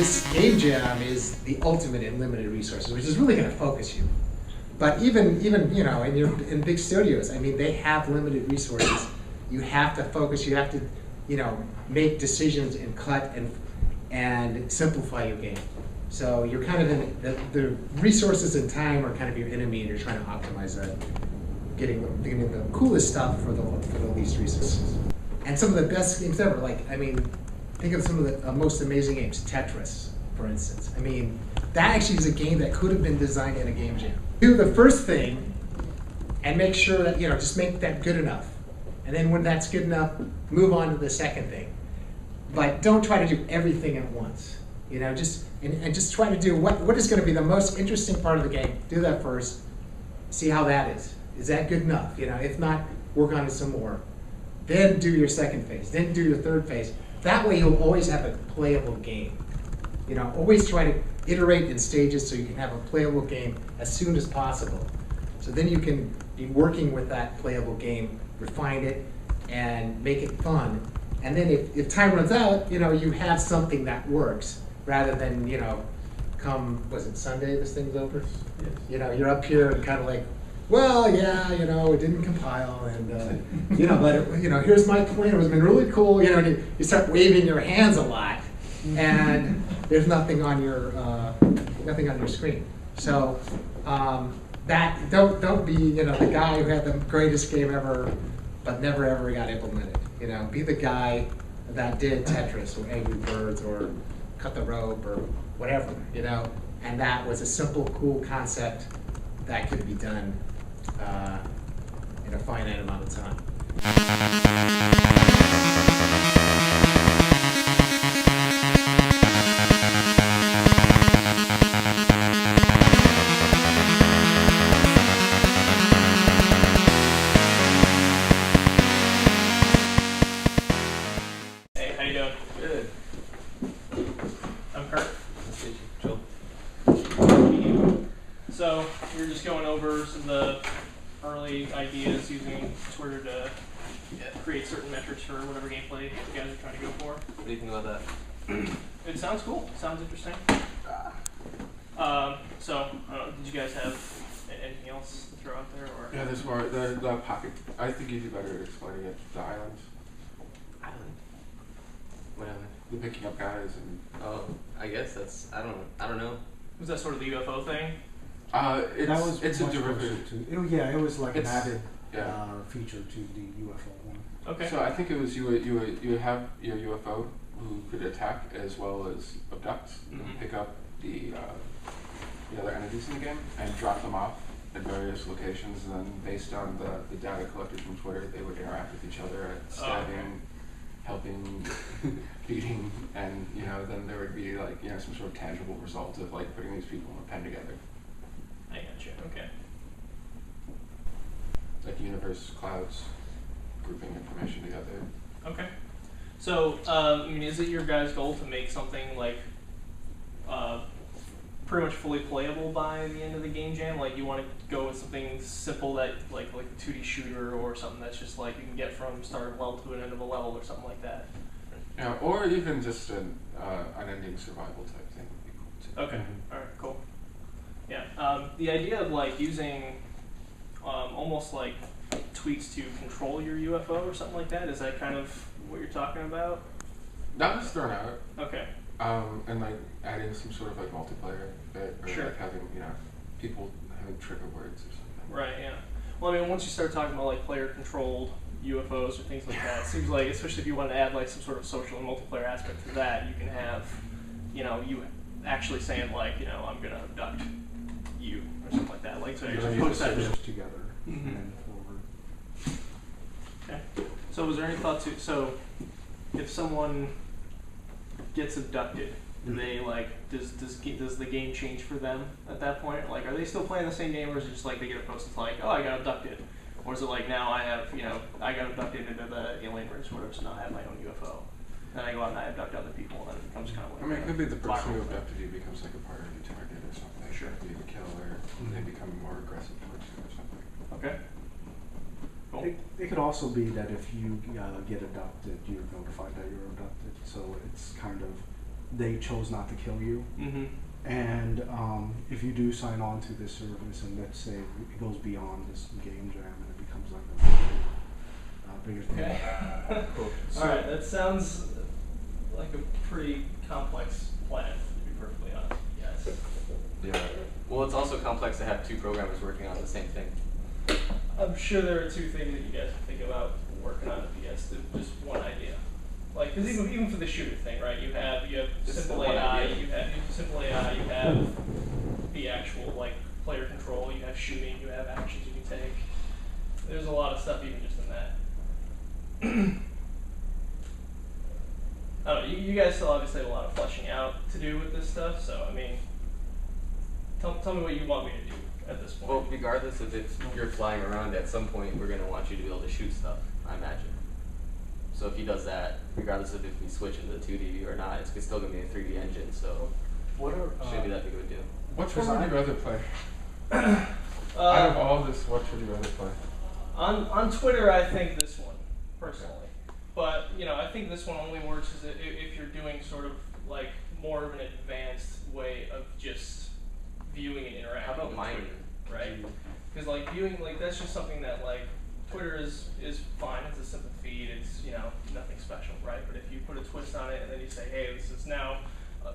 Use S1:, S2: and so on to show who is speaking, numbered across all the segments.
S1: this game jam is the ultimate in limited resources, which is really going to focus you. But even in big studios, I mean, they have limited resources. You have to focus. You have to make decisions and cut and simplify your game. So you're kind of in the resources and time are kind of your enemy, and you're trying to optimize that, getting the coolest stuff for the least resources. And some of the best games ever. Think of some of the most amazing games. Tetris, for instance. I mean, that actually is a game that could have been designed in a game jam. Do the first thing, and make sure that just make that good enough. And then when that's good enough, move on to the second thing. But don't try to do everything at once. Just try to do what is going to be the most interesting part of the game. Do that first. See how that is. Is that good enough? If not, work on it some more. Then do your second phase. Then do your third phase. That way you'll always have a playable game. Always try to iterate in stages so you can have a playable game as soon as possible. So then you can be working with that playable game, refine it, and make it fun. And then if time runs out, you have something that works rather than, was it Sunday this thing's over? Yes. You're up here and kind of like, well, yeah, it didn't compile, and but here's my plan. It was been really cool. And you start waving your hands a lot, and there's nothing on your screen. So that don't be the guy who had the greatest game ever, but never ever got implemented. Be the guy that did Tetris or Angry Birds or Cut the Rope or whatever. And that was a simple, cool concept that could be done in a finite amount of time.
S2: Hey, how you doing?
S3: Good.
S2: I'm Kurt.
S3: Nice to meet you, Joel.
S2: So we were just going over some of the early ideas using Twitter to create certain metrics for whatever gameplay you guys are trying to go for.
S3: What do you think about that?
S2: It sounds cool. Sounds interesting. Did you guys have anything else to throw out there? Or?
S4: Yeah, there's more. The pocket. I think you'd do better at explaining it. The islands.
S3: Island. What island?
S4: The picking up guys and.
S3: Oh, I guess that's. I don't know.
S2: Was that sort of the UFO thing?
S4: It's a derivative.
S5: It was like an added
S4: yeah.
S5: feature to the UFO one.
S2: Okay.
S4: So I think it was you would have your UFO who could attack as well as abduct and pick up the other entities in the game and drop them off at various locations, and then based on the data collected from Twitter, they would interact with each other at stabbing, helping, beating, and then there would be some sort of tangible result of putting these people in a pen together.
S2: I gotcha. Okay.
S4: Like universe, clouds, grouping information together.
S2: Okay. So, is it your guys' goal to make something pretty much fully playable by the end of the game jam? Like, you want to go with something simple that, like a 2D shooter or something that's just you can get from start of a level to an end of a level or something like that?
S4: Yeah, or even just an unending survival type thing would be cool too.
S2: Okay. All right. Cool. Yeah. The idea of using almost like tweaks to control your UFO or something like that, is that kind of what you're talking about?
S4: That was thrown out.
S2: Okay.
S4: And adding some sort of multiplayer bit, or
S2: sure.
S4: having people having trigger words or something.
S2: Right. Yeah. Well, once you start talking about player-controlled UFOs or things like that, it seems like, especially if you want to add some sort of social and multiplayer aspect to that, you can have, you actually saying I'm gonna abduct you or something like that. So you just post that
S5: together and then forward.
S2: Okay. So was there any thought to, so if someone gets abducted, do they does the game change for them at that point? Are they still playing the same game, or is it just they get a post that's oh, I got abducted? Or is it now I have, I got abducted into the alien race or whatever, so now I have my own UFO. Then I go out and I abduct other people, and then it becomes kind of
S4: it could be the person who abducted you becomes a part of your target or something.
S2: Sure.
S4: You kill, or they become more aggressive towards you or something.
S2: Okay. Cool.
S5: It could also be that if you get abducted, you're notified that you're abducted. So it's kind of they chose not to kill you.
S2: Mm-hmm.
S5: And if you do sign on to this service, and let's say it goes beyond this game jam and it becomes like a bigger thing.
S2: Okay.
S4: Cool.
S2: All right, that sounds like a pretty complex plan, to be perfectly honest with you guys.
S3: Yeah. Well, it's also complex to have two programmers working on the same thing.
S2: I'm sure there are two things that you guys can think about working on if you guys did just one idea. Like, because even for the shooter thing, right? You have
S3: Just
S2: simple
S3: one
S2: AI,
S3: idea.
S2: you have simple AI, you have the actual like player control, you have shooting, you have actions you can take. There's a lot of stuff even just in that. I don't know, you guys still obviously have a lot of fleshing out to do with this stuff, so I mean, tell me what you want me to do at this point.
S3: Well, regardless of if you're flying around, at some point we're going to want you to be able to shoot stuff, I imagine. So if he does that, regardless of if we switch into 2D or not, it's still going to be a 3D engine, so
S5: What are
S3: it shouldn't be that big of a deal.
S4: Which one would you rather play? Out of
S2: Uh,
S4: all this, what would you rather play?
S2: on Twitter, I think this one, personally. But, you know, I think this one only works if you're doing sort of like more of an advanced way of just viewing and interacting
S3: How about
S2: with
S3: mining?
S2: Twitter, right? Because like viewing, like that's just something that like Twitter is fine. It's a simple feed. It's, you know, nothing special, right? But if you put a twist on it and then you say, hey, this is now,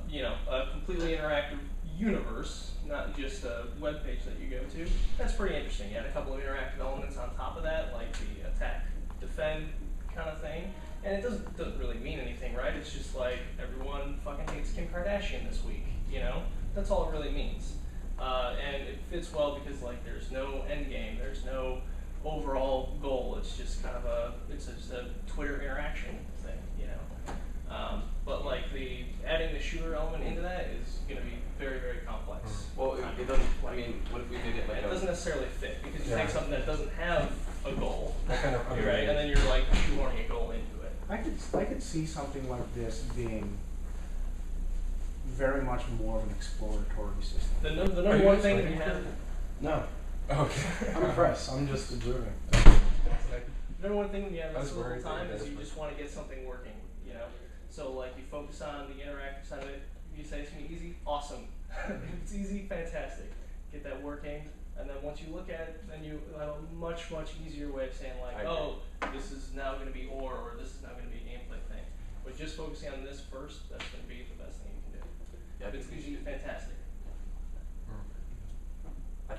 S2: you know, a completely interactive universe, not just a web page that you go to, that's pretty interesting. You add a couple of interactive elements on top of that, like the attack, defend kind of thing, and it doesn't really mean anything, right? It's just like everyone fucking hates Kim Kardashian this week, you know? That's all it really means. And it fits well because like there's no end game, there's no overall goal. It's just kind of it's just a Twitter interaction thing, you know. But like the adding the shooter element into that is going to be very, very complex.
S3: Well, it doesn't, I mean, what if we did it like
S2: It doesn't necessarily fit because you
S4: Yeah.
S2: take something that doesn't have a goal,
S4: That kind of
S2: right, and then you're like shoehorning a goal into it.
S5: I could see something like this being very much more of an exploratory system.
S2: The number
S4: Are you
S2: one
S4: guys
S2: thing that
S4: looking
S2: you
S4: for
S2: have,
S4: it?
S6: No,
S4: Okay.
S6: I'm impressed. I'm just observing.
S2: the number one thing when you have
S4: I was
S2: this little
S4: worried that
S2: time
S4: you
S2: is
S4: guys
S2: you
S4: were-
S2: just want to get something working, you know. So like you focus on the interactive side of it. You say it's gonna be easy, awesome. If it's easy, fantastic. Get that working, and then once you look at it, then you have a much easier way of saying like,
S3: I agree.
S2: oh, this is now gonna be or this is now gonna be a gameplay thing. But just focusing on this first, that's gonna be the best thing you can do.
S3: Yeah,
S2: If it's easy, fantastic.
S3: I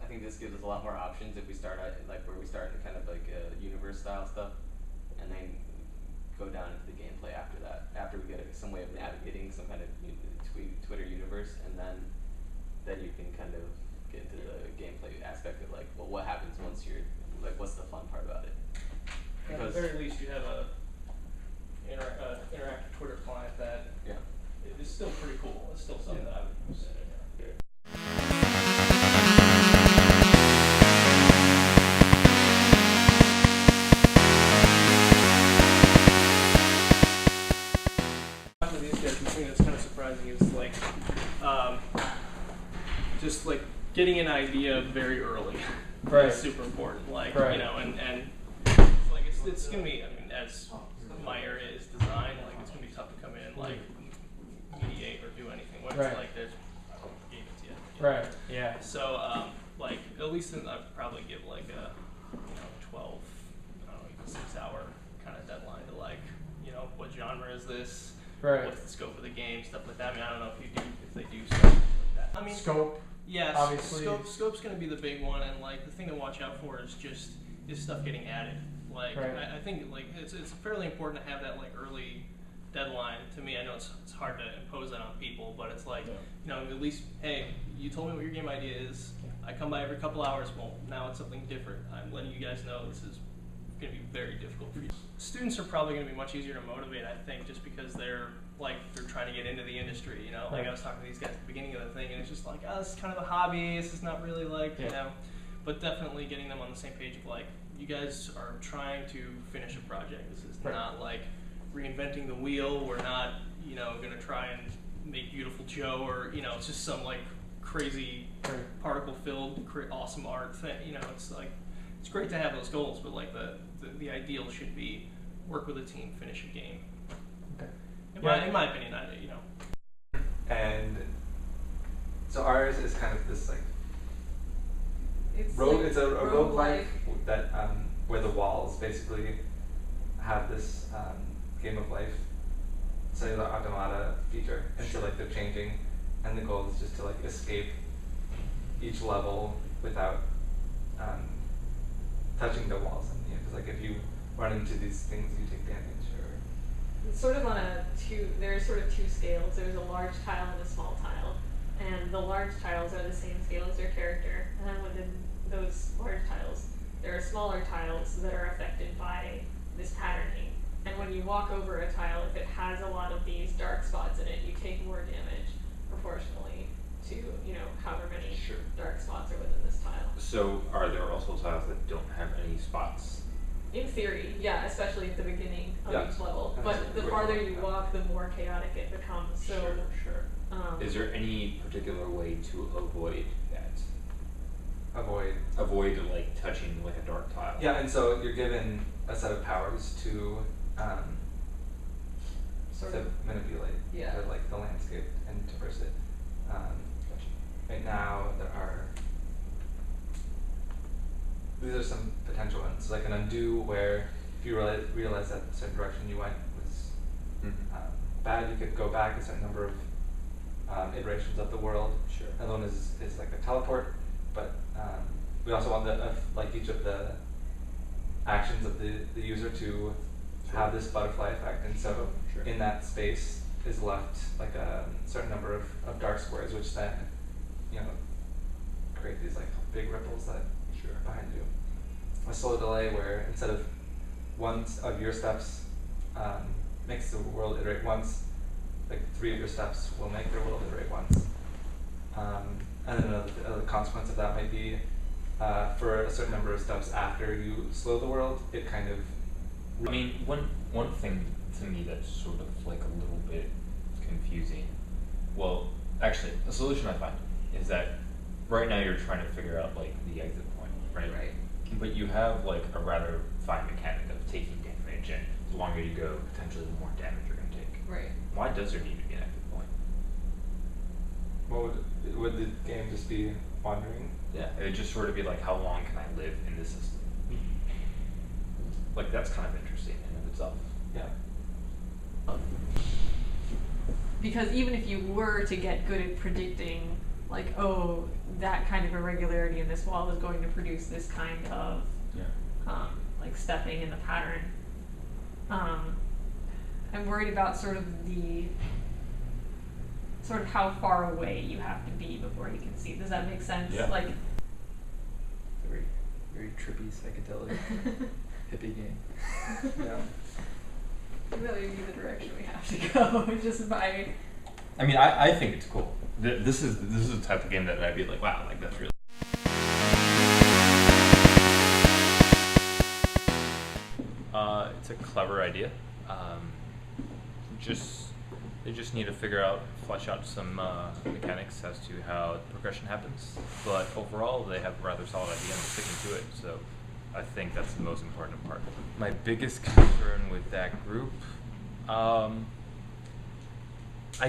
S3: think this gives us a lot more options if we start at like where we start in kind of like universe style stuff, and then go down into the gameplay after that. After we get some way of navigating some kind of Twitter universe, and then you can kind of get into the gameplay aspect of like, well, what happens once you're like, what's the fun part about it?
S2: At the very least, you have a interactive Twitter client that
S3: Yeah.
S2: is still pretty cool. It's still something that I would use. With these guys, the thing that's kind of surprising is like, just like getting an idea very early.
S6: Right.
S2: Is super important. Like,
S6: Right.
S2: you know, and like it's gonna be. I mean, as my area is design, like it's gonna be tough to come in and like mediate or do anything. When
S6: Right.
S2: it's like there's I don't know, game it yet. you know?
S6: Right. Yeah.
S2: So, like, at least I'd probably give like a, 12, I don't know, even 6 hour kind of deadline to like, what genre is this?
S6: Right.
S2: What's the scope of the game? Stuff like that. I mean, I don't know if they do stuff like that. I mean,
S6: Scope.
S2: yeah,
S6: obviously.
S2: Scope's going to be the big one, and like the thing to watch out for is stuff getting added. Like,
S6: Right.
S2: I think like it's fairly important to have that like early deadline. To me, I know it's hard to impose that on people, but it's like, at least, hey, you told me what your game idea is. I come by every couple hours. Well, now it's something different. I'm letting you guys know this is going to be very difficult for you. Students are probably going to be much easier to motivate, I think, just because they're trying to get into the industry, Like
S6: Right.
S2: I was talking to these guys at the beginning of the thing, and it's just like, oh, this is kind of a hobby. This is not really like, but definitely getting them on the same page of like, you guys are trying to finish a project. This is
S6: Right.
S2: not like reinventing the wheel. We're not, going to try and make Beautiful Joe or, it's just some like crazy
S6: Right.
S2: particle-filled, awesome art thing. It's like, it's great to have those goals, but like the ideal should be work with a team, finish a game.
S6: Okay.
S2: In my opinion, you know.
S7: And so ours is kind of this like
S8: It's
S7: it's a roguelike
S8: roguelike.
S7: that where the walls basically have this game of life cellular automata feature, and so like they're changing, and the goal is just to like escape each level without touching the walls. And because like if you run into these things, you take damage. Or
S8: It's sort of on there's sort of two scales. There's a large tile and a small tile. And the large tiles are the same scale as your character. And then within those large tiles, there are smaller tiles that are affected by this patterning. And when you walk over a tile, if it has a lot of these dark spots in it, you take more damage proportionally to, however many
S9: Sure.
S8: dark spots are within this tile.
S9: So are there also tiles that don't have any spots?
S8: In theory, yeah, especially at the beginning of
S7: Yeah.
S8: each level.
S7: And
S8: But
S7: that's
S8: the
S7: where
S8: farther
S7: you
S8: you
S7: walk,
S8: walk, the more chaotic it becomes. So,
S9: Sure.
S8: um,
S9: Is there any particular way to avoid that?
S7: avoid.
S9: Like touching like a dark tile?
S7: Yeah, and so you're given a set of powers to
S8: sort
S7: to
S8: of,
S7: manipulate
S8: Yeah.
S7: the landscape and traverse it. Right now these are some potential ones, like an undo, where if you realize that a certain direction you went was bad, you could go back a certain number of iterations of the world.
S9: Sure.
S7: Another one is like a teleport, but we also want like each of the actions of the user to have this butterfly effect, and so
S9: Sure.
S7: in that space is left like a certain number of dark squares, which then create these like big ripples that behind you. A slow delay, where instead of one of your steps makes the world iterate once, like 3 of your steps will make their world iterate once. And then another consequence of that might be for a certain number of steps after you slow the world, it kind of.
S9: I mean, one thing to me that's sort of like a little bit confusing. Well, actually, a solution I find is that right now you're trying to figure out like the exit point, right?
S8: Right.
S9: But you have like a rather fine mechanic of taking damage, and the longer you go, potentially the more damage you're going to take.
S8: right.
S9: Why does there need to be an exit point?
S7: What would the game just be wandering?
S9: Yeah, it would just sort of be like, how long can I live in this system? Like that's kind of interesting in and of itself.
S7: Yeah.
S8: Because even if you were to get good at predicting, like, oh, that kind of irregularity in this wall is going to produce this kind of, like, stepping in the pattern. I'm worried about sort of how far away you have to be before you can see. Does that make sense?
S9: Yeah.
S8: Like,
S10: Very, very trippy psychedelic hippie game.
S7: Yeah.
S8: really be the direction we have to go, just by.
S9: I mean, I think it's cool. This is the type of game that I'd be like, wow, like that's really. It's a clever idea. They just need to flesh out some mechanics as to how progression happens. But overall, they have a rather solid idea and they're sticking to it. So I think that's the most important part. My biggest concern with that group, I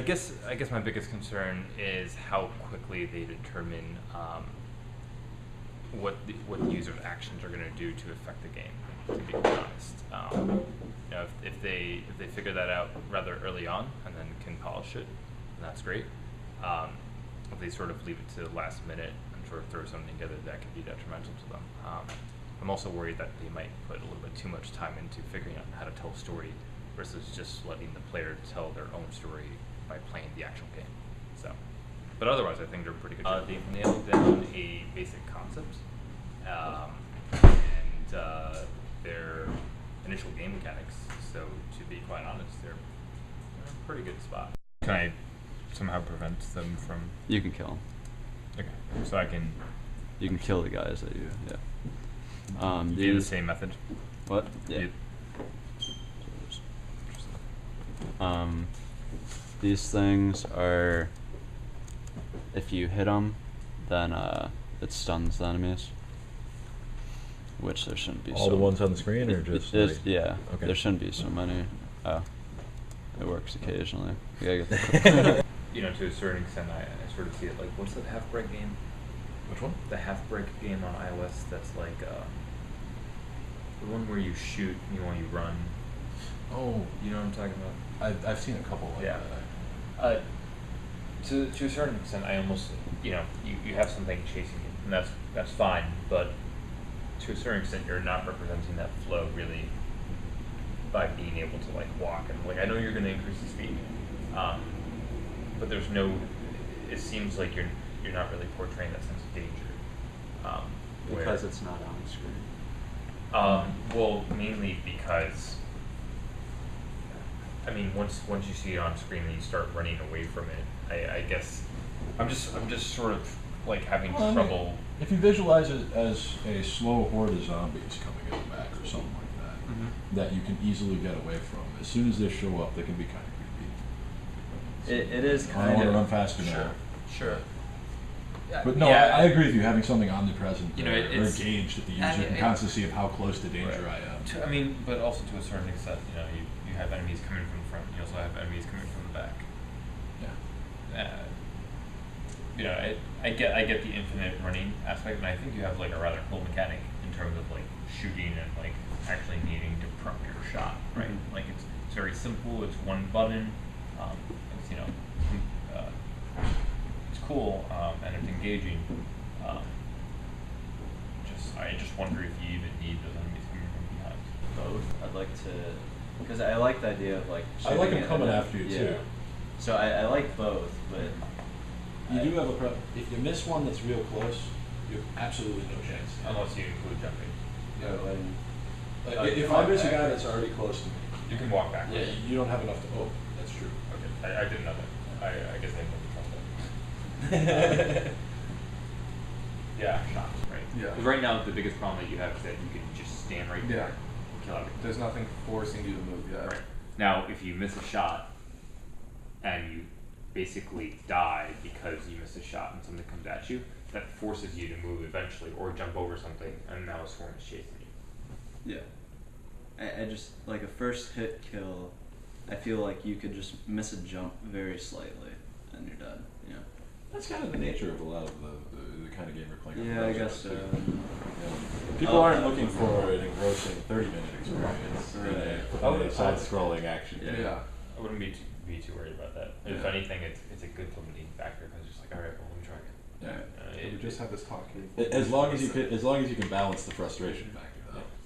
S9: guess my biggest concern is how quickly they determine what the user's actions are going to do to affect the game. To be quite honest, if they figure that out rather early on and then can polish it, then that's great. If they sort of leave it to the last minute and sort of throw something together, that could be detrimental to them. I'm also worried that they might put a little bit too much time into figuring out how to tell a story versus just letting the player tell their own story by playing the actual game. So, but otherwise, I think they're pretty good. They've nailed down a basic concept, and their initial game mechanics. So, to be quite honest, they're in a pretty good spot. Can I somehow prevent them from?
S11: You can kill them.
S9: Okay, so I can.
S11: You can kill the guys that you. Yeah.
S9: Do the same method.
S11: What? Yeah. These things are. If you hit them, then it stuns the enemies. Which there shouldn't be.
S12: All the ones on the screen, or just?
S11: Yeah.
S12: Okay.
S11: There shouldn't be so many. Oh. It works occasionally. You gotta get the
S9: You know, to a certain extent, I sort of see it like, what's that half-break game?
S12: Which one?
S9: The half-break game on iOS that's like, the one where you shoot, while you run.
S12: Oh,
S9: You know what I'm talking about?
S12: I've seen a couple like
S9: Yeah.
S12: that.
S9: To a certain extent, I almost, you have something chasing you, and that's fine, but to a certain extent, you're not representing that flow really by being able to like walk and like, I know you're going to increase the speed, but there's no, it seems like you're not really portraying that sense of danger.
S5: Because it's not on the screen.
S9: Well, mainly because, I mean, once you see it on screen and you start running away from it, I guess I'm just sort of like having
S12: Well, I mean,
S9: trouble.
S12: if you visualize it as a slow horde of zombies coming in the back or something like that, that you can easily get away from, as soon as they show up, they can be kind of creepy.
S11: It is
S12: I
S11: kind
S12: don't want
S11: of.
S12: to run fast enough.
S9: Sure.
S12: But no,
S9: Yeah.
S12: I agree with you. Having something omnipresent
S9: You know,
S12: or
S9: it's-
S12: engaged at the user,
S9: I mean,
S12: you can
S9: it-
S12: constantly see of how close to danger I am.
S9: I mean, but also to a certain extent, you have enemies coming from the front. You also have enemies coming from the back.
S12: Yeah.
S9: I get the infinite running aspect, and I think you have like a rather cool mechanic in terms of like shooting and like actually needing to prep your shot, right? Like it's very simple. It's one button. It's it's cool and it's engaging. I just wonder if you even need those enemies coming from behind.
S11: Both. I'd like to, because I like the idea of like.
S12: I like
S11: shooting
S12: them
S11: it
S12: coming
S11: and then-
S12: after you
S11: yeah.
S12: too.
S11: So I like both, but.
S12: You do have a if you miss one that's real close, you have absolutely no chance.
S9: Unless you include jumping.
S12: If I miss a guy that's already close to me,
S9: You can walk back.
S12: yeah, you don't have enough to. Oh, that's true.
S9: Okay. I didn't know that. I guess I didn't know the that. Yeah, shots, right?
S7: Yeah.
S9: 'Cause right now, the biggest problem that you have is that you can just stand right there
S7: Yeah.
S9: and kill everything.
S7: There's nothing forcing you to move yet.
S9: Right. Now, if you miss a shot and you basically die because you missed a shot and something comes at you, that forces you to move eventually or jump over something, and now a swarm is chasing you.
S11: Yeah. I just, like a first hit kill, I feel like you could just miss a jump very slightly and you're done,
S12: That's kind of the nature of a lot of the kind of game we're playing.
S11: Yeah, I guess so.
S12: People aren't looking for an engrossing 30-minute experience
S11: Right.
S12: in a side-scrolling action game.
S11: Yeah.
S9: I wouldn't be too worried about that. If
S12: Yeah.
S9: anything, it's a good limiting factor because it's just like, all right, well, let me try it.
S12: Yeah.
S7: We just had this talk here.
S12: As long as you can balance the frustration factor,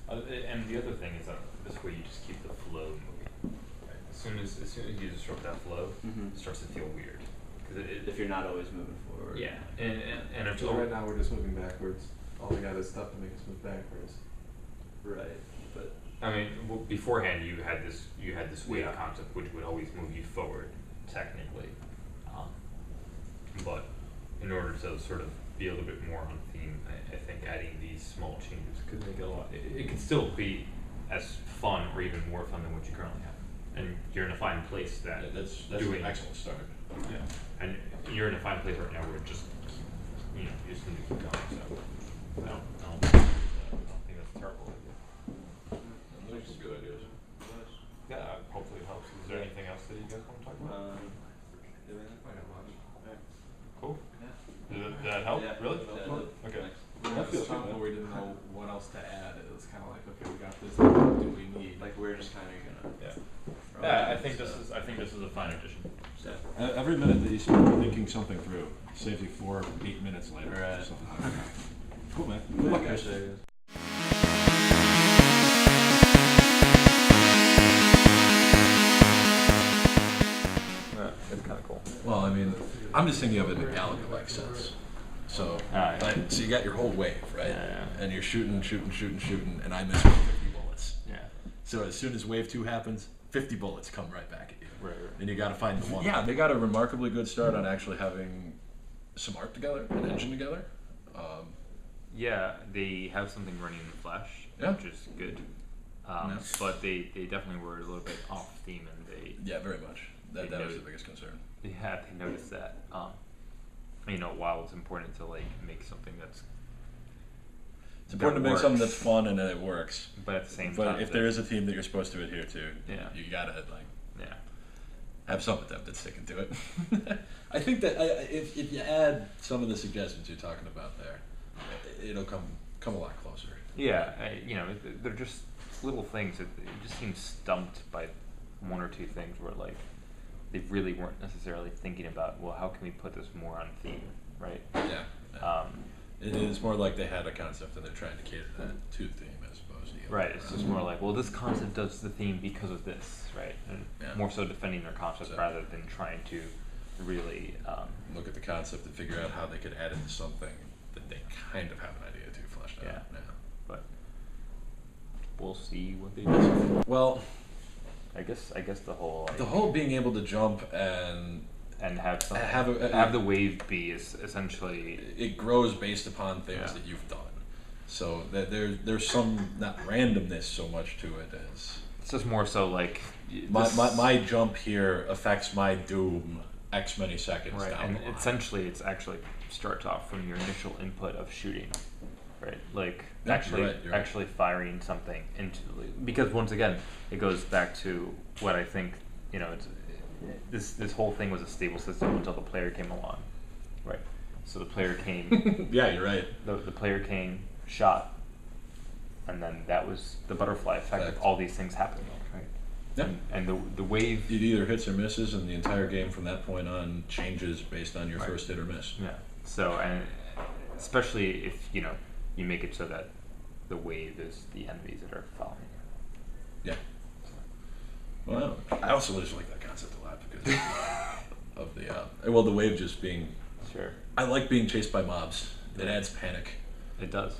S12: though.
S9: And the other thing is that this way you just keep the flow moving. Right? As soon as you disrupt that flow,
S11: Mhm.
S9: it starts to feel weird. Because
S11: If you're not always moving forward.
S9: yeah, and if
S7: So right now we're just moving backwards. All we got is stuff to make us move backwards.
S11: Right. But
S9: I mean, beforehand you had this wave
S7: Yeah.
S9: concept which would always move you forward, technically. But in order to sort of be a little bit more on theme, I think adding these small changes could make it a lot. It could still be as fun or even more fun than what you currently have, and you're in a fine place that
S12: Yeah, that's
S9: doing
S12: an excellent start.
S9: Yeah, and you're in a fine place right now where it just you just need to keep going. So I don't think that's a terrible idea.
S12: Those are some good ideas.
S9: Yeah, hopefully it helps. Is there anything else that you guys want to talk about? Cool. Did that help?
S11: Yeah.
S9: Really?
S11: Yeah.
S9: Okay.
S7: We're
S12: That
S7: at
S12: feels
S7: this time
S12: good.
S7: where we didn't know what else to add. It was kind of like, okay, we got this. What do we need?
S11: like we're just kind of gonna.
S9: Yeah. Yeah, I think this is a fine addition.
S11: So.
S12: Every minute that you spend thinking something through saves you 4 or 8 minutes later. Or
S11: Right.
S12: something like that. Cool, man. Good luck, guys.
S9: It's kind of cool.
S12: Well, I mean, I'm just thinking of it in a Galaga-like sense. So, so you got your whole wave, right?
S9: Yeah.
S12: And you're shooting, and I miss 50 bullets.
S9: Yeah.
S12: So as soon as wave 2 happens, 50 bullets come right back at you.
S9: Right.
S12: And you got to find the one. Yeah, they got a remarkably good start on actually having some art together, an engine together.
S9: Yeah, they have something running in the Flash,
S12: Yeah.
S9: which is good. But they definitely were a little bit off theme, and they
S12: Yeah, very much. That
S9: They
S12: was the
S9: noted-
S12: biggest concern.
S9: they noticed that. While it's important to like make something that's
S12: It's important to make something that's fun and that it works.
S9: but at the same
S12: But
S9: time,
S12: if there is a theme that you're supposed to adhere to,
S9: Yeah.
S12: you gotta like.
S9: yeah.
S12: have some attempt at sticking to it. I think that if you add some of the suggestions you're talking about there, it'll come a lot closer.
S9: Yeah, they're just little things. It just seems stumped by one or two things where like they really weren't necessarily thinking about, well, how can we put this more on theme, right?
S12: Yeah. It is more like they had a concept and they're trying to cater that to the theme as opposed to
S9: right. It's just more like, well, this concept does the theme because of this, right? And more so defending their concept rather than trying to really
S12: look at the concept and figure out how they could add it to something that they kind of have an idea to flesh out.
S9: Yeah. But we'll see what they
S12: do.
S9: do.
S12: Well,
S9: I guess the whole
S12: being able to jump and
S9: have the wave be is essentially
S12: it grows based upon things that you've done. So that there's some not randomness so much to it as
S9: it's just more so like
S12: my jump here affects my doom X many seconds
S9: right,
S12: down
S9: and
S12: the line.
S9: essentially it's actually starts off from your initial input of shooting, right? Like
S12: Yeah,
S9: actually
S12: you're right.
S9: actually firing something into because once again it goes back to what I think it's this whole thing was a stable system until the player came along, right? So the player came.
S12: Yeah, you're right.
S9: The player came, shot, and then that was the butterfly effect of all these things happening, right?
S12: Yeah.
S9: And the wave.
S12: It either hits or misses, and the entire game from that point on changes based on your first hit or miss.
S9: Yeah. So, and especially if you make it so that the wave is the enemies that are following you.
S12: Yeah. Well, I also just like that concept a lot because of the the wave just being.
S9: Sure.
S12: I like being chased by mobs. It adds panic.
S9: It does.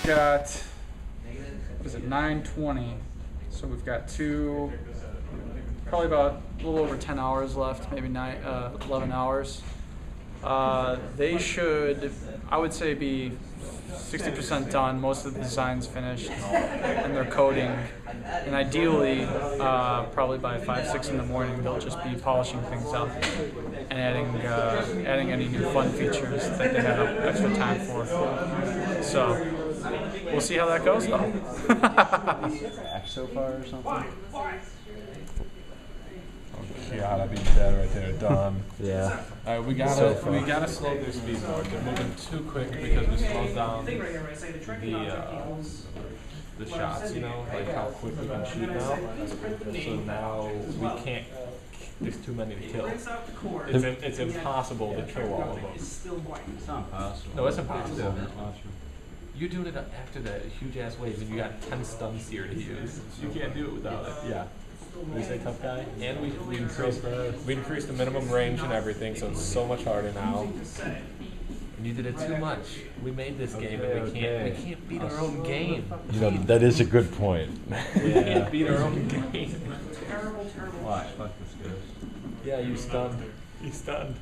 S13: Got, what is it, 9:20. So we've got probably about a little over 10 hours left, maybe 11 hours. They should, I would say, be 60% done. Most of the design's finished, and they're coding. And ideally, probably by 5, 6 in the morning, they'll just be polishing things up and adding any new fun features that they have extra time for. So we'll see how that goes, though.
S5: So far or something?
S6: God, I'd be dead right there, done.
S10: Yeah.
S6: Alright, we gotta slow their speed more. They're moving too quick because we slowed down the shots, like how quick we can shoot now. So now we can't. There's too many to kill. It's impossible to kill all of them.
S11: It's not possible.
S6: No, it's impossible. You're doing it after that huge ass wave, and you got 10 stuns here to use. You can't do it without it. Yeah. We say tough guy, and we increased the minimum range and everything, so it's so much harder now. And you did it too much. We made this game, and we can't beat our own game.
S12: That is a good point.
S6: We can't beat our own game.
S11: Watch, fuck this goes.
S6: Yeah, you stunned. He stunned.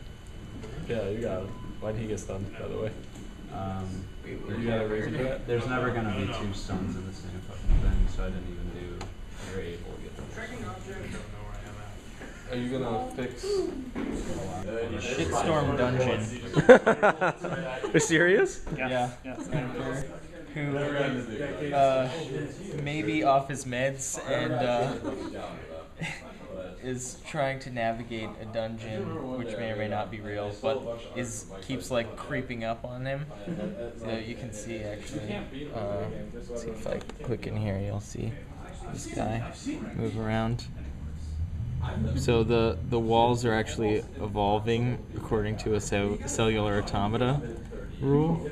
S6: Yeah, you got him. Why did he get stunned, by the way? You got a reason for that?
S11: There's never gonna be 2 stuns in the same fucking thing, so I didn't even do. You're able to get them.
S6: Are you gonna fix
S10: Shitstorm Dungeon?
S14: You're serious?
S10: Yeah. Who maybe off his meds and is trying to navigate a dungeon, which may or may not be real, but keeps like creeping up on him. So you can see actually. Let's see if I click in here, you'll see this guy move around. So the walls are actually evolving according to a cellular automata rule.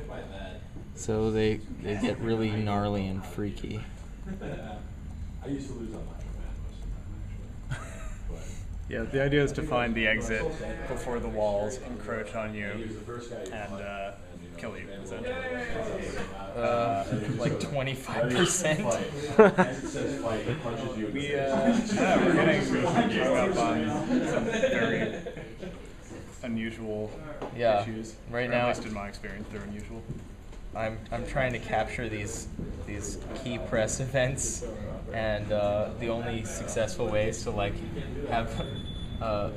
S10: So they get really gnarly and freaky.
S12: I used to lose on my
S14: Yeah, the idea is to find the exit before the walls encroach on you and kill you, essentially.
S10: Like 25%.
S14: We're getting hung up on some very unusual issues.
S10: Right
S14: or
S10: now,
S14: at least in my experience, they're unusual.
S10: I'm trying to capture these key press events, and the only successful way is to like have a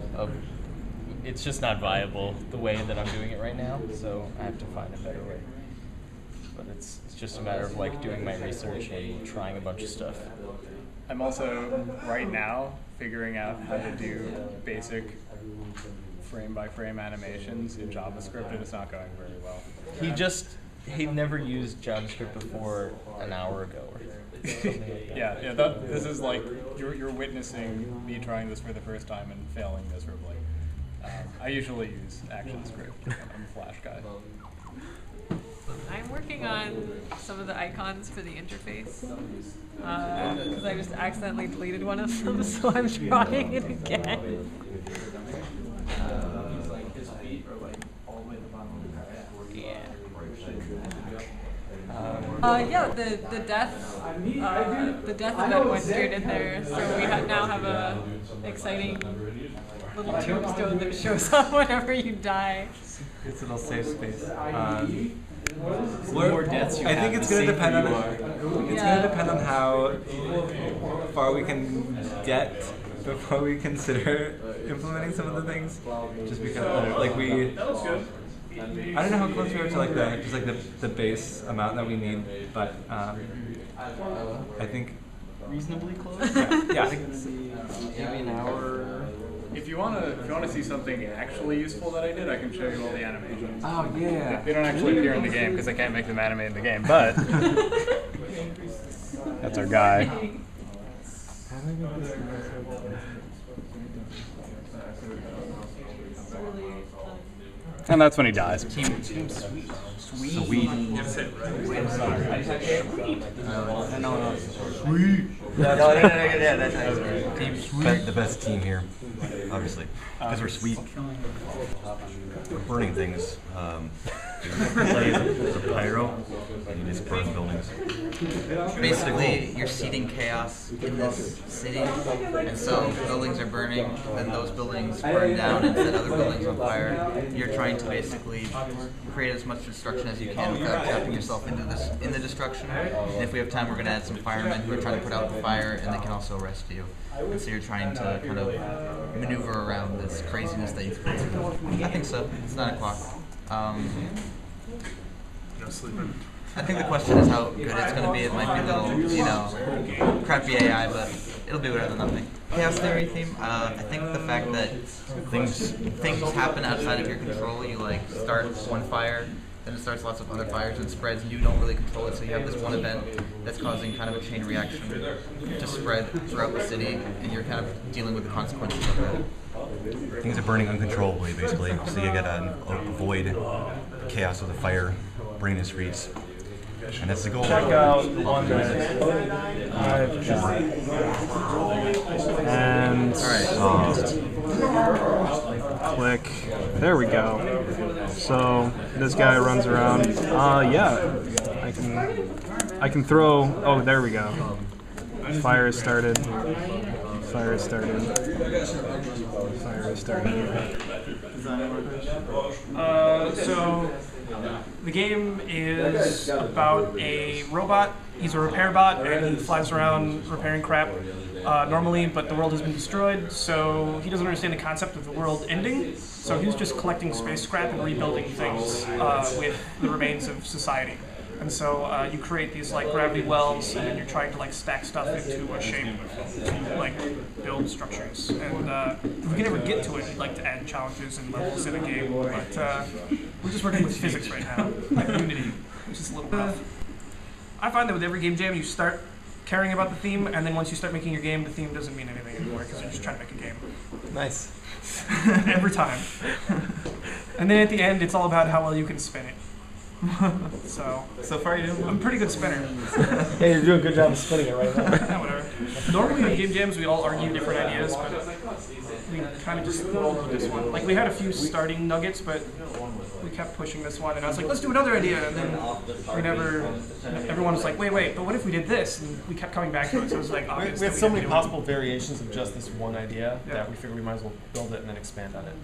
S10: it's just not viable the way that I'm doing it right now. So I have to find a better way. But it's just a matter of like doing my research and trying a bunch of stuff.
S14: I'm also right now figuring out how to do basic frame-by-frame animations in JavaScript, and it's not going very well.
S10: He'd never used JavaScript before an hour ago. Or something like that.
S14: Yeah. This is like you're witnessing me trying this for the first time and failing miserably. I usually use ActionScript. I'm a Flash guy.
S15: I'm working on some of the icons for the interface because I just accidentally deleted one of them, so I'm trying it again. The death event went straight in there, so we now have a exciting little tombstone that shows up whenever you die.
S7: It's a little safe space.
S10: more deaths you
S7: I
S10: have,
S7: think it's
S10: the
S7: going to
S10: safer
S7: depend on
S10: you are.
S7: it's going to depend on how far we can get before we consider implementing some of the things. Just because, like I don't know how close we are to like the base amount that we need, but I think
S10: reasonably close.
S7: Yeah.
S10: I think it's maybe an hour.
S14: If you wanna see something actually useful that I did, I can show you all the animations.
S7: Oh yeah.
S14: They don't actually appear in the game because I can't make them animate in the game, but that's our guy. And that's when he dies.
S10: Team sweet.
S7: Sweet.
S11: Yeah, that's how it's Team Sweet. The best team here, obviously, because we're sweet. We're burning things. There's a pyro, and you just burn buildings.
S16: Basically, you're seeding chaos in this city, and so buildings are burning, then those buildings burn down and set other buildings on fire. You're trying to basically create as much destruction as you can without trapping yourself in the destruction. And if we have time, we're going to add some firemen who are trying to put out the fire, and they can also arrest you. And so you're trying to kind of maneuver around this craziness that you've created. I think so. It's 9 o'clock.
S6: No sleeping.
S16: I think the question is how good it's going to be. It might be a little, crappy AI, but it'll be better than nothing. Chaos theory theme. I think the fact that things happen outside of your control. You start one fire, then it starts lots of other fires and spreads, and you don't really control it. So you have this one event that's causing kind of a chain reaction to spread throughout the city, and you're kind of dealing with the consequences of that.
S11: Things are burning uncontrollably, basically. So you gotta avoid chaos of the fire burning the streets, and that's the goal.
S17: Check out one minute. And click. There we go. So this guy runs around. Yeah, I can throw. Oh, there we go. Fire is started. Fire is started. Fire is started.
S18: So the game is about a robot. He's a repair bot, and he flies around repairing crap normally, but the world has been destroyed, so he doesn't understand the concept of the world ending. So he's just collecting space scrap and rebuilding things with the remains of society. And so you create these gravity wells, and then you're trying to stack stuff into a shape to build structures. And if we can ever get to it, we'd like to add challenges and levels in a game. But we're just working with physics right now, Unity, which is a little rough. I find that with every game jam, you start caring about the theme, and then once you start making your game, the theme doesn't mean anything anymore because you're just trying to make a game.
S7: Nice.
S18: Every time. And then at the end, it's all about how well you can spin it.
S7: So far you're doing.
S18: I'm a pretty good spinner.
S17: Yeah, you're doing a good job of spinning it right now.
S18: Yeah, whatever. Normally on game jams we all argue different ideas, but we kind of just rolled with this one. We had a few starting nuggets, but we kept pushing this one, and I was like, let's do another idea, and then everyone was like, wait, but what if we did this? And we kept coming back to it, so it was obvious.
S17: We had so many possible variations of just this one idea that we figured we might as well build it and then expand on it.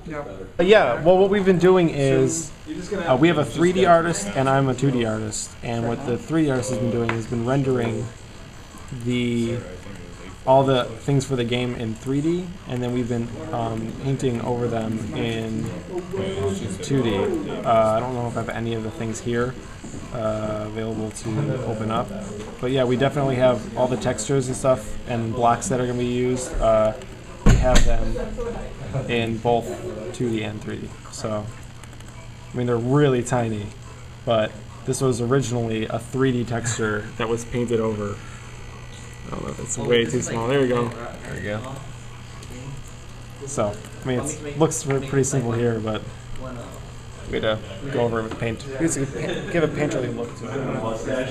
S18: Yeah.
S17: Well, what we've been doing is we have a 3D artist and I'm a 2D artist, and what the 3D artist has been doing is been rendering the all the things for the game in 3D, and then we've been painting over them in 2D. I don't know if I have any of the things here available to open up, but yeah, we definitely have all the textures and stuff and blocks that are going to be used. We have them in both 2D and 3D. So, I mean, they're really tiny, but this was originally a 3D texture that was painted over. I don't know if it's way too small. There we go. There we go. So, I mean, it looks pretty simple here, but we had to go over it with paint. Basically, give a painterly look to it.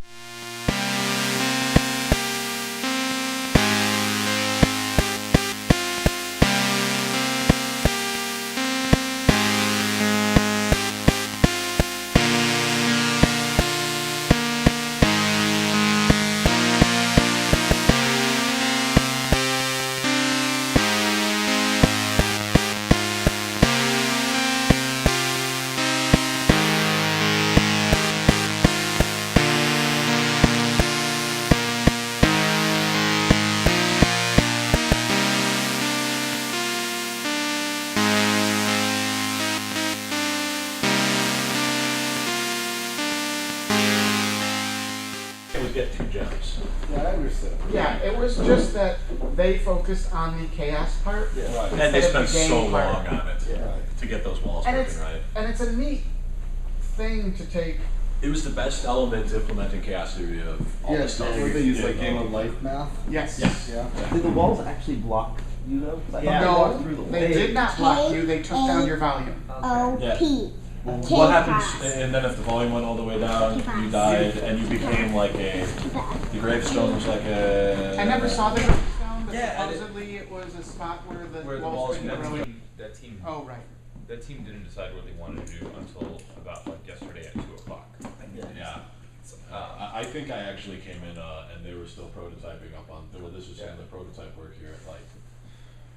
S12: Get 2 gems.
S5: Yeah, I understand.
S1: Yeah, it was just that they focused on the chaos part.
S12: Yeah. Right.
S1: instead
S12: And they
S1: of the
S12: spent
S1: game
S12: so
S1: part.
S12: long on it to get those walls
S1: And
S12: working
S1: it's,
S12: right.
S1: and it's a neat thing to take.
S12: It was the best element implementing chaos theory of all the stuff.
S5: They use like game of life math.
S1: Yes.
S12: Yes.
S5: Yeah.
S19: Did the walls actually block you though? 'Cause I thought they
S1: No,
S19: walked through the wall.
S1: they did not block you. They took down your volume.
S12: Yeah. Well, what happens, and then if the volume went all the way down, you died, and you became like the gravestone was like a...
S1: I never saw the gravestone, but
S9: Yeah,
S1: supposedly it was a spot where the
S12: Where the
S1: walls
S12: walls
S1: couldn't
S12: met.
S1: really...
S9: That team.
S1: Oh, right.
S9: That team didn't decide what they wanted to do until about like yesterday at 2 o'clock.
S12: Yeah. I think I actually came in and they were still prototyping up on, this was some of the prototype work here. Like,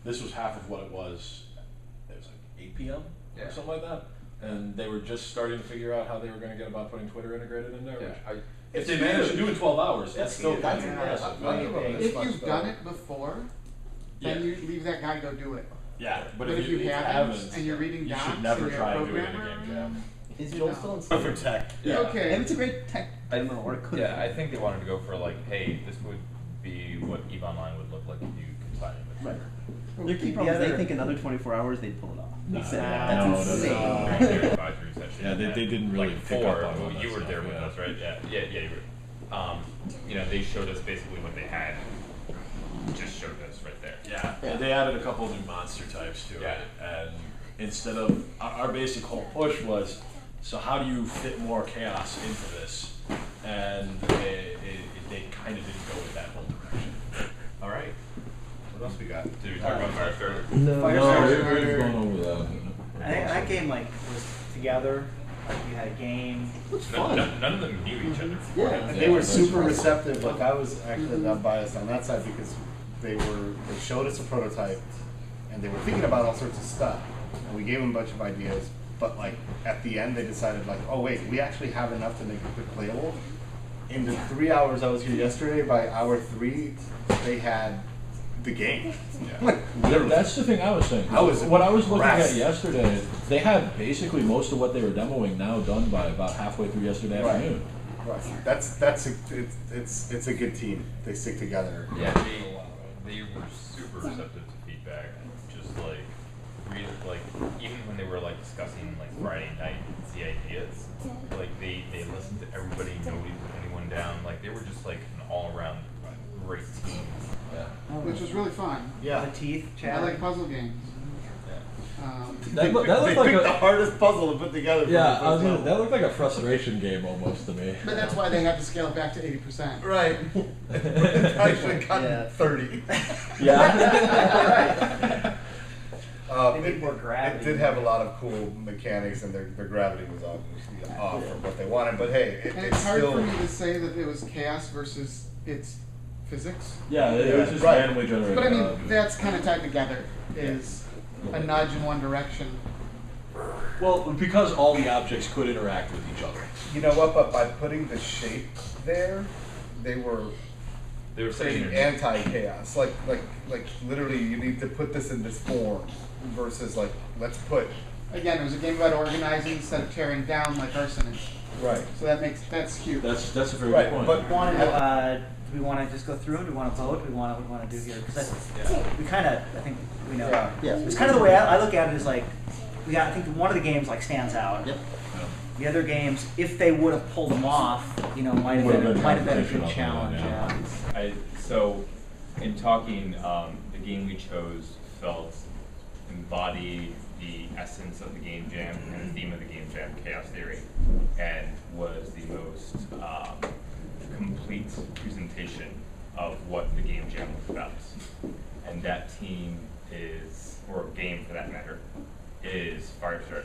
S12: this was half of what it was like 8 p.m. or something like that. And they were just starting to figure out how they were going to get about putting Twitter integrated in there. Which if they managed to do it in 12 hours, that's still kind of impressive.
S1: If you've done it before, then you leave that guy go do it.
S12: Yeah,
S1: but if you haven't and you're reading
S12: you
S1: docs
S12: should never
S1: and you're
S12: try
S1: a
S12: to do it in a
S1: programmer,
S12: game jam.
S19: Is Joel still in
S12: For tech.
S9: Yeah.
S1: Okay.
S19: And it's a great tech item or it could
S9: Yeah,
S19: be.
S9: I think they wanted to go for like, hey, this would be what EVE Online would look like if you combined it with
S19: Right.
S9: Twitter.
S19: Their key problem is they think another 24 hours they'd pull it off.
S12: No,
S19: They said,
S12: no,
S19: that's
S12: no,
S19: insane.
S9: During their advisory session.
S12: Yeah, they didn't really
S9: like
S12: pick
S9: before,
S12: up on all
S9: well,
S12: that
S9: you were
S12: stuff,
S9: there with
S12: yeah.
S9: us, right? Yeah, you were. You know, they showed us basically what they had. Just showed us right there.
S12: Yeah, and they added a couple new monster types to it, and instead of our basic whole push was, so how do you fit more chaos into this? And they kind of didn't go with that whole direction.
S9: All right. What else we got? Did we talk about Firestarter?
S12: We've gone over that.
S20: I think that game was together. Like you had a game.
S9: None of them knew each other.
S5: Yeah, they were super receptive. Like I was actually not biased on that side because they showed us a prototype and they were thinking about all sorts of stuff. And we gave them a bunch of ideas, but like at the end they decided like, oh wait, we actually have enough to make a quick playable. In the 3 hours I was here yesterday, by hour 3, they had the game.
S12: Yeah. That's the thing I was saying. What I was looking at yesterday, they had basically most of what they were demoing now done by about halfway through yesterday afternoon.
S5: Right. It's a good team. They stick together.
S9: Yeah, they were super receptive to feedback. Just like really, like even when they were like discussing like Friday night the ideas, like they listened to everybody, nobody put anyone down. Like they were just like an all around great team.
S12: Yeah.
S1: Which was really fun.
S5: Yeah.
S20: The teeth,
S1: I
S20: Chad.
S1: like puzzle games.
S12: That looked like
S5: the hardest puzzle to put together.
S12: That looked like a frustration game almost to me.
S1: But that's why they had to scale it back to 80%.
S5: Right. I should have gotten 30.
S20: Yeah. They need more
S5: It
S20: gravity.
S5: did have a lot of cool mechanics, and their gravity was off from what they wanted. But hey,
S1: And
S5: it's
S1: it's hard
S5: still.
S1: for me to say that it was chaos versus its physics.
S12: Yeah, it was just
S5: Right.
S12: randomly generated.
S1: But I mean, that's kind of tied together, is a nudge in one direction.
S12: Well, because all the objects could interact with each other.
S5: You know what? But by putting the shape there, they were
S9: They were saying
S5: creating anti-chaos. Like literally, you need to put this in this form versus like let's put.
S21: Again, it was a game about organizing instead of tearing down like arson is.
S5: Right.
S21: So that's cute.
S12: That's a very
S5: Right,
S12: good point.
S5: but
S20: Do we want to just go through and do we want to vote? What do we want to do here? Because we kind of, I think we know.
S21: Yeah.
S20: It's kind of the way I look at it is like, I think one of the games like stands out.
S21: Yep.
S20: The other games, if they would have pulled them off, might have been a good challenge. Yeah.
S9: So, in talking, the game we chose felt embodied the essence of the game jam and the theme of the game jam, chaos theory, and was the most complete presentation of what the game jam was about. And that team is, or game for that matter, is Firestarter.